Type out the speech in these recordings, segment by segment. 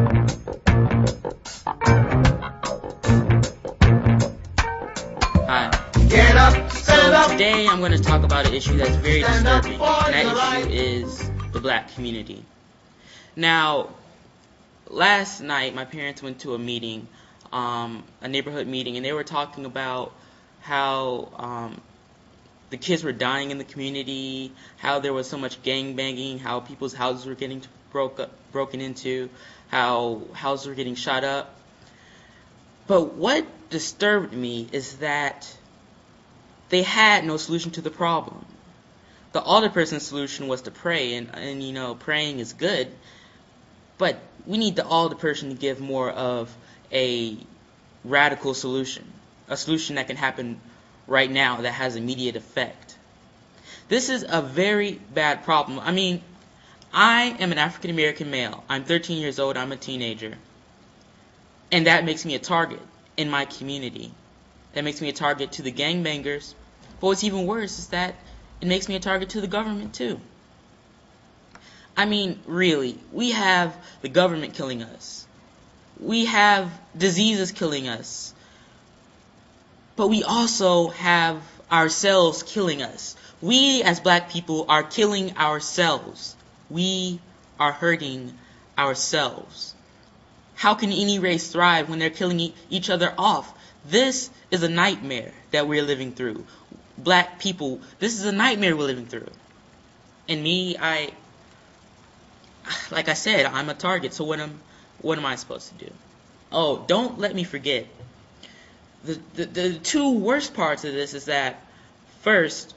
Get up, stand up. Today I'm going to talk about an issue that's very disturbing, and that issue is the black community. Now, last night my parents went to a meeting, a neighborhood meeting, and they were talking about how the kids were dying in the community, how there was so much gang banging, how people's houses were getting broken into, how houses were getting shot up. But what disturbed me is that they had no solution to the problem. The alderperson's solution was to pray, and you know, praying is good, but we need the alderperson to give more of a radical solution, a solution that can happen right now that has immediate effect. This is a very bad problem. I mean, I am an African American male. I'm 13 years old. I'm a teenager. And that makes me a target in my community. That makes me a target to the gangbangers. But what's even worse is that it makes me a target to the government too. I mean, really, we have the government killing us. We have diseases killing us. But we also have ourselves killing us. We as black people are killing ourselves. We are hurting ourselves. How can any race thrive when they're killing each other off? This is a nightmare that we're living through. Black people, this is a nightmare we're living through. And me, like I said, I'm a target. So what am I supposed to do? Oh, don't let me forget. The two worst parts of this is that, first,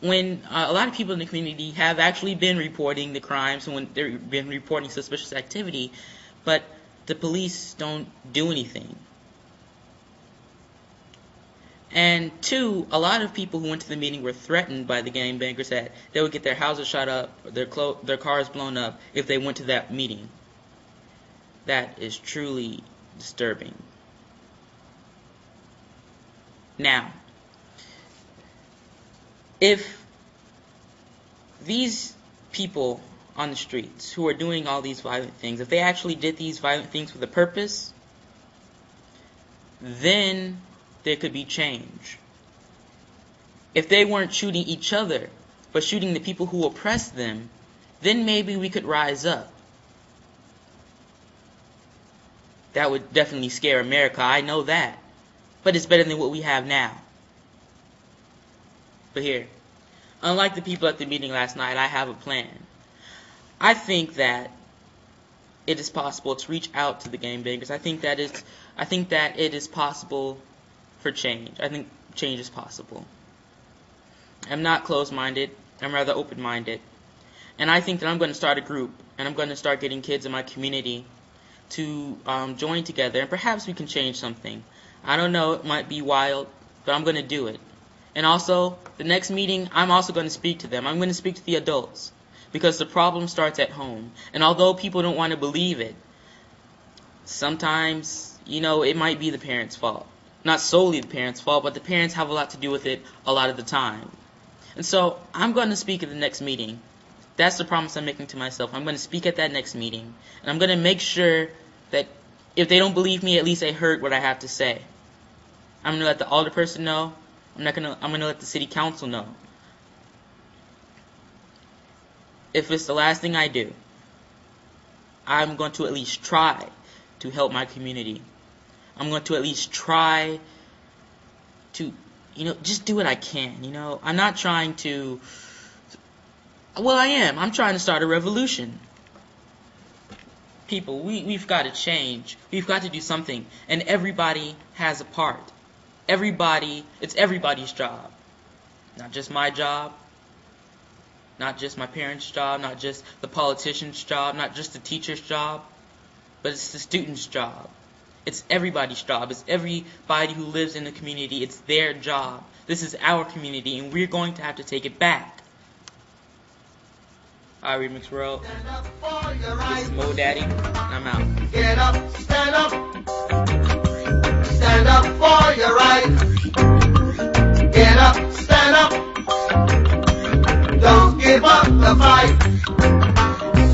when a lot of people in the community have actually been reporting the crimes, when they've been reporting suspicious activity, but the police don't do anything. And two, a lot of people who went to the meeting were threatened by the gangbangers that they would get their houses shot up, their cars blown up if they went to that meeting. That is truly disturbing. Now, if these people on the streets who are doing all these violent things, if they actually did these violent things with a purpose, then there could be change. If they weren't shooting each other, but shooting the people who oppress them, then maybe we could rise up. That would definitely scare America, I know that. But it's better than what we have now. But here, unlike the people at the meeting last night, I have a plan. I think that it is possible to reach out to the gangbangers. I think that it is possible for change. I think change is possible. I'm not closed-minded. I'm rather open-minded. And I think that I'm going to start a group, and I'm going to start getting kids in my community to join together, and perhaps we can change something. I don't know, it might be wild, but I'm going to do it. And also, the next meeting, I'm also going to speak to them. I'm going to speak to the adults, because the problem starts at home. And although people don't want to believe it, sometimes, you know, it might be the parents' fault. Not solely the parents' fault, but the parents have a lot to do with it a lot of the time. And so, I'm going to speak at the next meeting. That's the promise I'm making to myself. I'm going to speak at that next meeting. And I'm going to make sure that if they don't believe me, at least they heard what I have to say. I'm going to let the alderperson know. I'm going to let the city council know. If it's the last thing I do, I'm going to at least try to help my community. I'm going to at least try to, you know, just do what I can, you know. I'm not trying to, well, I am. I'm trying to start a revolution. People, we've got to change. We've got to do something. And everybody has a part. It's everybody's job. Not just my job. Not just my parents' job. Not just the politician's job. Not just the teacher's job. But it's the student's job. It's everybody's job. It's everybody who lives in the community. It's their job. This is our community, and we're going to have to take it back. Alright, Remix World. This is Mo Daddy, and I'm out. Get up, stand up. Stand up for your right. Get up, stand up. Don't give up the fight.